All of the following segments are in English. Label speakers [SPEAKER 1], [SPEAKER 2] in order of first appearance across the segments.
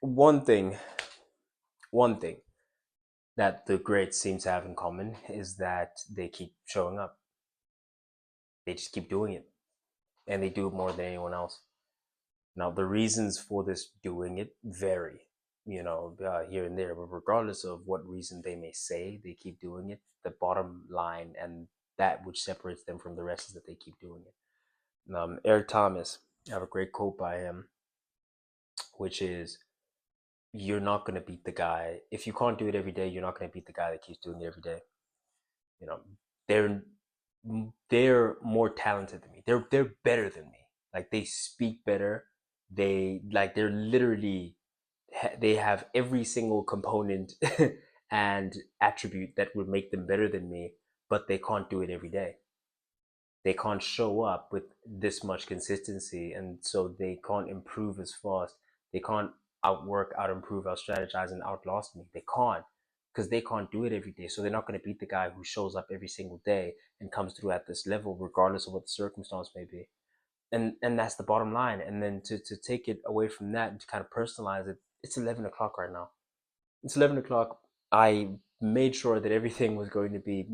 [SPEAKER 1] one thing, one thing that the greats seem to have in common is that they keep showing up. They just keep doing it, and they do it more than anyone else. Now, the reasons for this doing it vary, here and there, but regardless of what reason they may say, they keep doing it. The bottom line and that which separates them from the rest is that they keep doing it. Eric Thomas, I have a great quote by him, which is, "You're not going to beat the guy if you can't do it every day. You're not going to beat the guy that keeps doing it every day." You know, they're they're more talented than me. They're better than me. Like they speak better. They're literally they have every single component and attribute that would make them better than me, but they can't do it every day. They can't show up with this much consistency, and so they can't improve as fast. They can't outwork, out improve, out strategize, and outlast me. They can't, because they can't do it every day. So they're not going to beat the guy who shows up every single day and comes through at this level, regardless of what the circumstance may be. And that's the bottom line. And then to take it away from that and to kind of personalize it, it's 11 o'clock right now. It's 11 o'clock. I made sure that everything was going to be,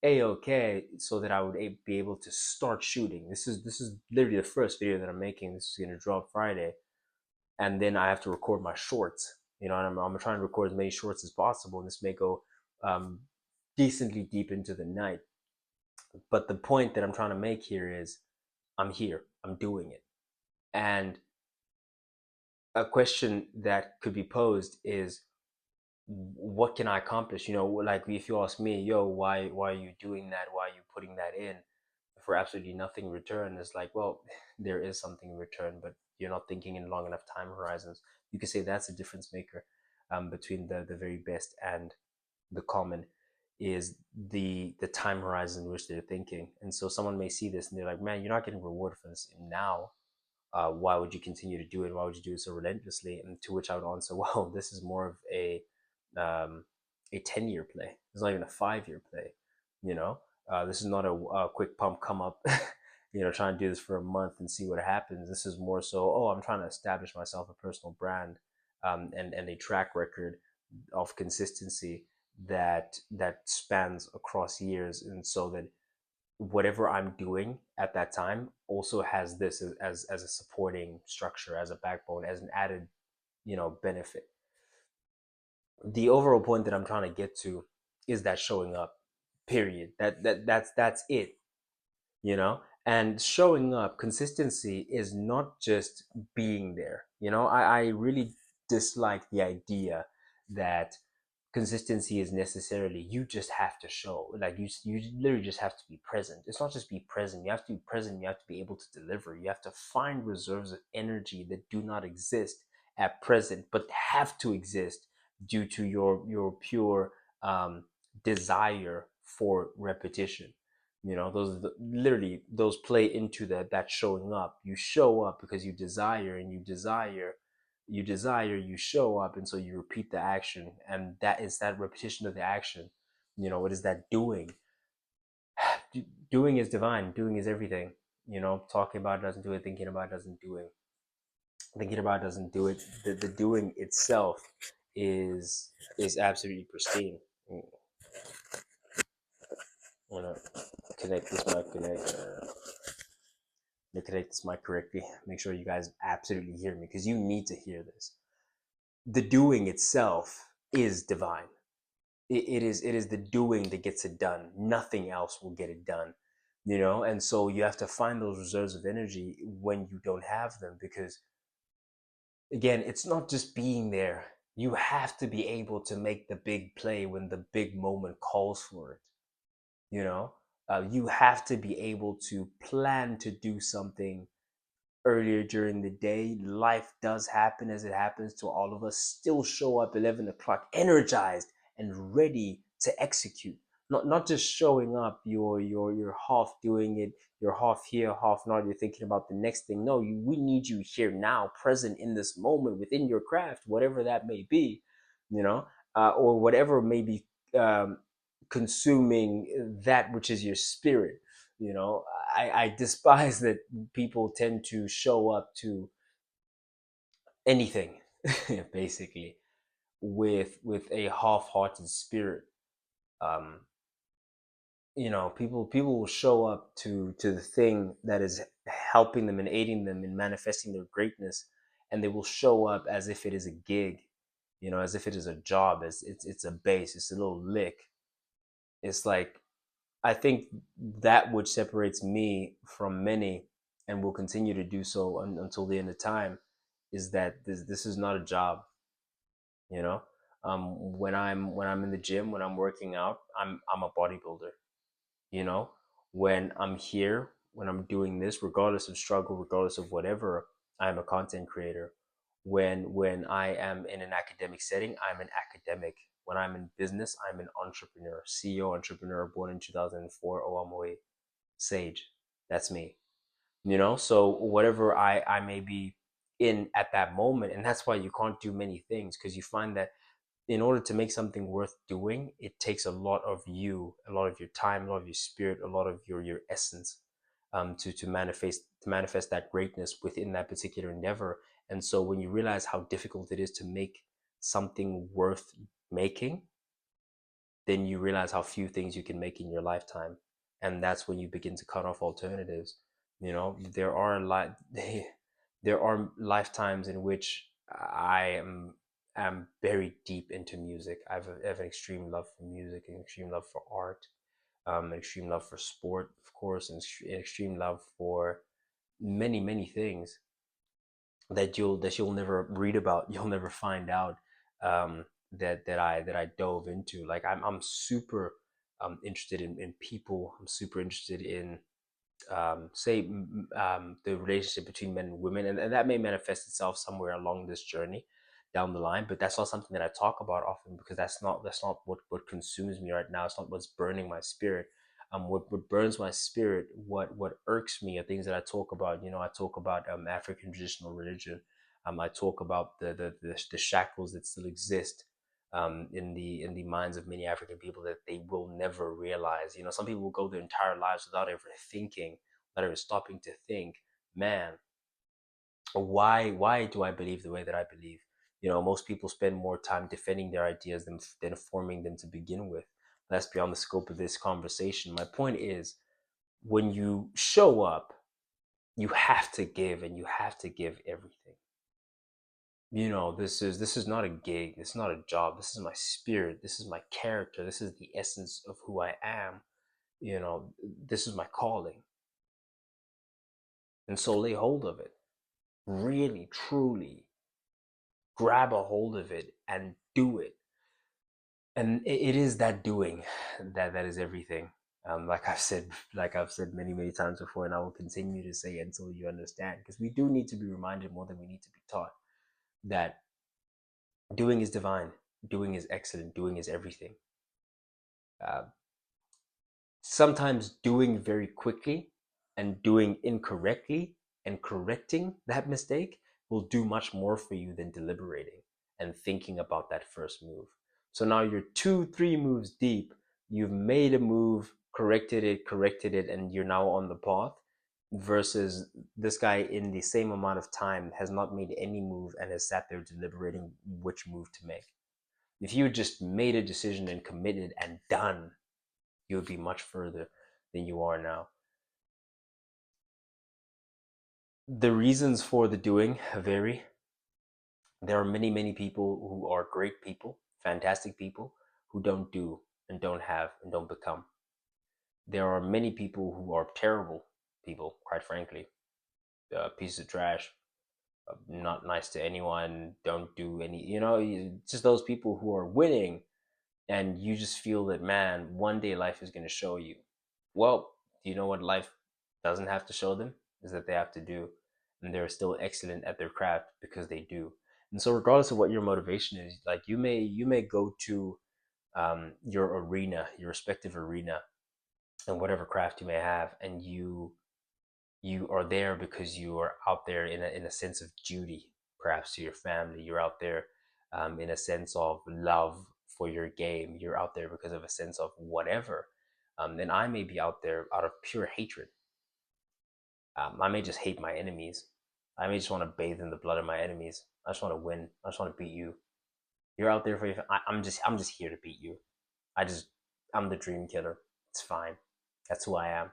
[SPEAKER 1] a-okay, so that I would be able to start shooting. This is literally the first video that I'm making. This is going to drop Friday, and then I have to record my shorts. And I'm trying to record as many shorts as possible, and this may go um, decently deep into the night. But the point that I'm trying to make here is, I'm here. I'm doing it. And a question that could be posed is, what can I accomplish? Like if you ask me, yo, why are you doing that? Why are you putting that in for absolutely nothing in return? It's like, well, there is something in return, but you're not thinking in long enough time horizons. You could say that's a difference maker between the very best and the common, is the time horizon in which they're thinking. And so someone may see this and they're like, man, you're not getting reward for this now. Why would you continue to do it? Why would you do it so relentlessly? And to which I would answer, well, this is more of um, a 10-year play. It's not even a 5-year play. This is not a quick pump come up. Trying to do this for a month and see what happens. This is more so, oh, I'm trying to establish myself a personal brand, and a track record of consistency that spans across years, and so that whatever I'm doing at that time also has this as a supporting structure, as a backbone, as an added, benefit. The overall point that I'm trying to get to is that showing up, period. That's it, and showing up, consistency is not just being there. I really dislike the idea that consistency is necessarily you just have to show, like you literally just have to be present. It's not just be present. You have to be present. You have to be able to deliver. You have to find reserves of energy that do not exist at present but have to exist due to your pure desire for repetition. Literally those play into that showing up. You show up because you desire, and you desire, you show up, and so you repeat the action, and that is that repetition of the action. What is that doing? Doing is divine. Doing is everything. Talking about it doesn't do it. Thinking about it doesn't do it. Thinking about it doesn't do it. The doing itself is absolutely pristine. I'm gonna connect this mic. Connect this mic correctly. Make sure you guys absolutely hear me, because you need to hear this. The doing itself is divine. It is the doing that gets it done. Nothing else will get it done. And so you have to find those reserves of energy when you don't have them, because again, it's not just being there. You have to be able to make the big play when the big moment calls for it. You have to be able to plan to do something earlier during the day. Life does happen, as it happens to all of us. Still show up 11 o'clock energized and ready to execute. Not just showing up, you're half doing it, you're half here, half not, you're thinking about the next thing. No, we need you here now, present in this moment, within your craft, whatever that may be, or whatever may be um, consuming that which is your spirit. I despise that people tend to show up to anything. basically, with a half-hearted spirit. Um, people will show up to the thing that is helping them and aiding them in manifesting their greatness, and they will show up as if it is a gig, as if it is a job, as it's a base, it's a little lick. It's like, I think that which separates me from many, and will continue to do so until the end of time, is that this is not a job. You know, when I'm in the gym, when I'm working out, I'm a bodybuilder. You know, when I'm here, when I'm doing this, regardless of struggle, regardless of whatever, I'm a content creator. When I am in an academic setting, I'm an academic. When I'm in business, I'm an entrepreneur, CEO, entrepreneur, born in 2004, Oamoe Sage. That's me. So whatever I may be in at that moment, and that's why you can't do many things, because you find that in order to make something worth doing, it takes a lot of you, a lot of your time, a lot of your spirit, a lot of your essence, to manifest that greatness within that particular endeavor. And so when you realize how difficult it is to make something worth making, then you realize how few things you can make in your lifetime, and that's when you begin to cut off alternatives. There are there are lifetimes in which I am very deep into music. I have an extreme love for music, an extreme love for art, an extreme love for sport, of course, and an extreme love for many things that you'll never read about, you'll never find out, that I dove into. Like, I'm super interested in people. I'm super interested in, say, the relationship between men and women, and that may manifest itself somewhere along this journey down the line. But that's not something that I talk about often, because that's not what consumes me right now. It's not what's burning my spirit. What burns my spirit, what irks me, are things that I talk about. I talk about African traditional religion. I talk about the shackles that still exist, in the minds of many African people, that they will never realize. Some people will go their entire lives without ever thinking, without ever stopping to think, man, why do I believe the way that I believe? Most people spend more time defending their ideas than forming them to begin with. That's beyond the scope of this conversation. My point is, when you show up, you have to give, and you have to give everything. This is not a gig. This is not a job. This is my spirit. This is my character. This is the essence of who I am. You know, this is my calling. And so lay hold of it. Really, truly grab a hold of it and do it. And it is that doing that is everything. Like I've said many times before, and I will continue to say until you understand, because we do need to be reminded more than we need to be taught, that doing is divine, doing is excellent, doing is everything. Uh, Sometimes doing very quickly and doing incorrectly and correcting that mistake will do much more for you than deliberating and thinking about that first move. So now you're 2, 3 moves deep. You've made a move, corrected it, and you're now on the path. Versus this guy, in the same amount of time, has not made any move and has sat there deliberating which move to make. If you just made a decision and committed and done, you would be much further than you are now. The reasons for the doing vary. There are many people who are great people, fantastic people, who don't do and don't have and don't become. There are many people who are terrible people, quite frankly, pieces of trash, not nice to anyone, don't do any, just those people who are winning, and you just feel that, man, one day life is going to show you. Well, do you know what life doesn't have to show them? Is that they have to do, and they're still excellent at their craft because they do. And so, regardless of what your motivation is, like, you may go to your arena, your respective arena, and whatever craft you may have, and you are there because you are out there in a sense of duty, perhaps to your family. You're out there in a sense of love for your game. You're out there because of a sense of whatever. Then I may be out there out of pure hatred. I may just hate my enemies. I may just want to bathe in the blood of my enemies. I just want to win. I just want to beat you. You're out there for your. I'm just here to beat you. I just. I'm the dream killer. It's fine. That's who I am.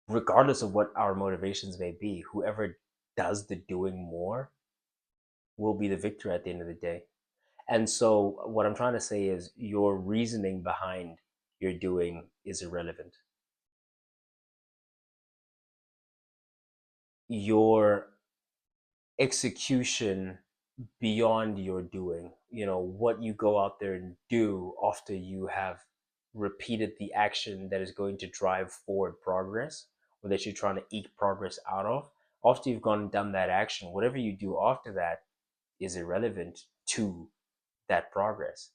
[SPEAKER 1] Regardless of what our motivations may be, whoever does the doing more will be the victor at the end of the day. And so, what I'm trying to say is, your reasoning behind your doing is irrelevant. Your execution beyond your doing, what you go out there and do after you have repeated the action that is going to drive forward progress, or that you're trying to eke progress out of, after you've gone and done that action, whatever you do after that is irrelevant to that progress.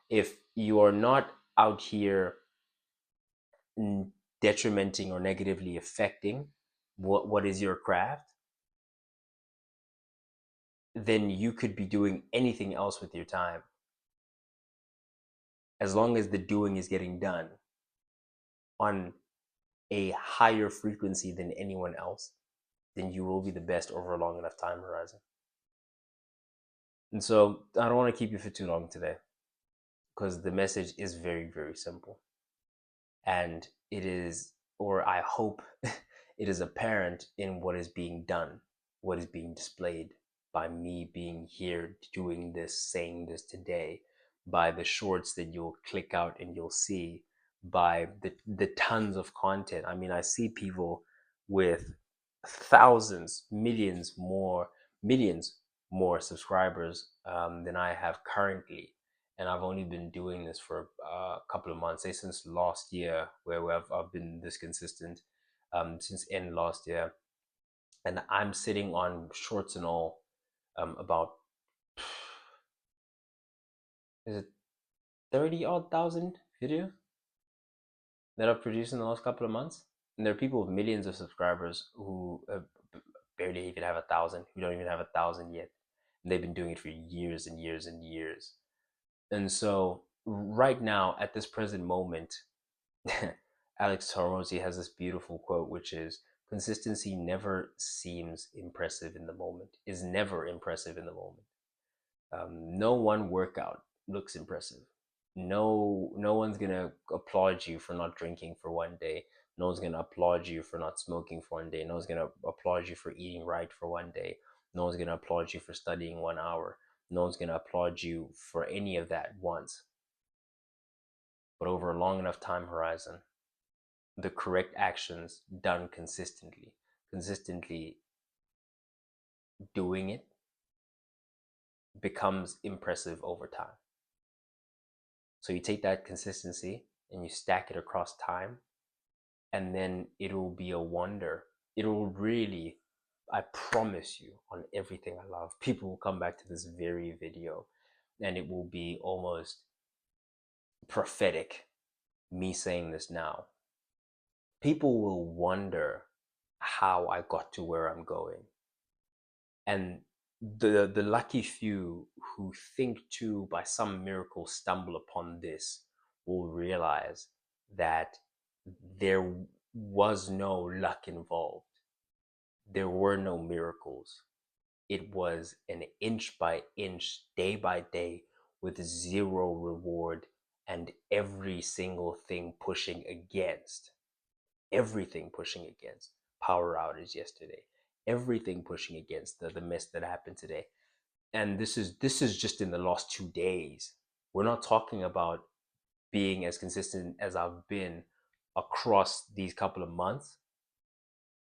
[SPEAKER 1] If you are not out here detrimenting or negatively affecting what is your craft, then you could be doing anything else with your time. As long as the doing is getting done on a higher frequency than anyone else, then you will be the best over a long enough time horizon. And so I don't want to keep you for too long today, because the message is very, very simple. And it is, or I hope it is apparent in what is being done, what is being displayed by me being here doing this, saying this today, by the shorts that you'll click out and you'll see, by the tons of content. I mean, I see people with thousands, millions more subscribers than I have currently, and I've only been doing this for a couple of months, say since last year, where I've been this consistent, since end last year, and I'm sitting on shorts and all, about, is it 30 odd thousand videos that I've produced in the last couple of months, and there are people with millions of subscribers who barely even have 1,000, who don't even have 1,000 yet, and they've been doing it for years and years and years. And so right now, at this present moment, Alex Hormozi has this beautiful quote, which is, consistency never seems impressive in the moment, is never impressive in the moment. No one workout looks impressive. No one's gonna applaud you for not drinking for one day. No one's gonna applaud you for not smoking for one day. No one's gonna applaud you for eating right for one day. No one's gonna applaud you for studying 1 hour. No one's gonna applaud you for any of that once. But over a long enough time horizon, the correct actions done consistently doing it, becomes impressive over time. So you take that consistency and you stack it across time, and then it will be a wonder. It will really, I promise you, on everything I love, people will come back to this very video and it will be almost prophetic, me saying this now. People will wonder how I got to where I'm going. And the lucky few who think to, by some miracle, stumble upon this, will realize that there was no luck involved. There were no miracles. It was an inch by inch, day by day, with zero reward, and every single thing pushing against. Everything pushing against. Power outage yesterday. Everything pushing against the mess that happened today. And this is just in the last 2 days. We're not talking about being as consistent as I've been across these couple of months,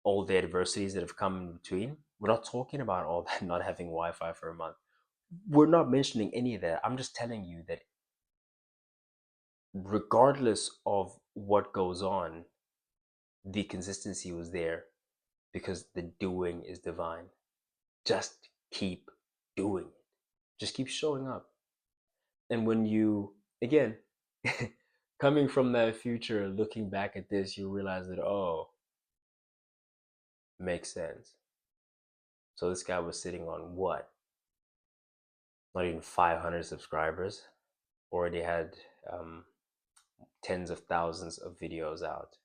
[SPEAKER 1] all the adversities that have come in between. We're not talking about all that, not having Wi-Fi for a month. We're not mentioning any of that. I'm just telling you that regardless of what goes on, the consistency was there, because the doing is divine. Just keep doing it. Just keep showing up. And when you, again, coming from that future, looking back at this, you realize that, oh, makes sense. So this guy was sitting on what? Not even 500 subscribers. Already had tens of thousands of videos out.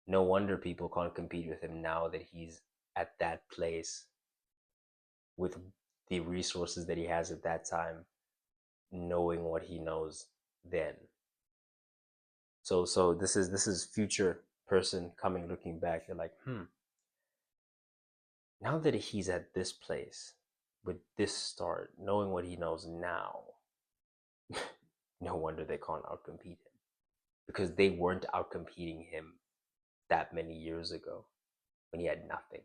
[SPEAKER 1] No wonder people can't compete with him now that he's at that place with the resources that he has at that time, knowing what he knows then. So this is future person coming looking back. They're like, now that he's at this place with this start, knowing what he knows now, no wonder they can't outcompete him because they weren't outcompeting him that many years ago when he had nothing.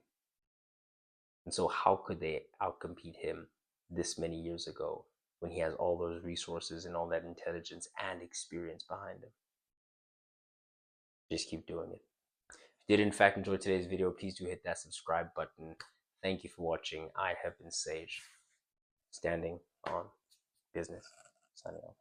[SPEAKER 1] And so, how could they outcompete him this many years ago when he has all those resources and all that intelligence and experience behind him? Just keep doing it. If you did, in fact, enjoy today's video, please do hit that subscribe button. Thank you for watching. I have been Sage, standing on business. Signing off.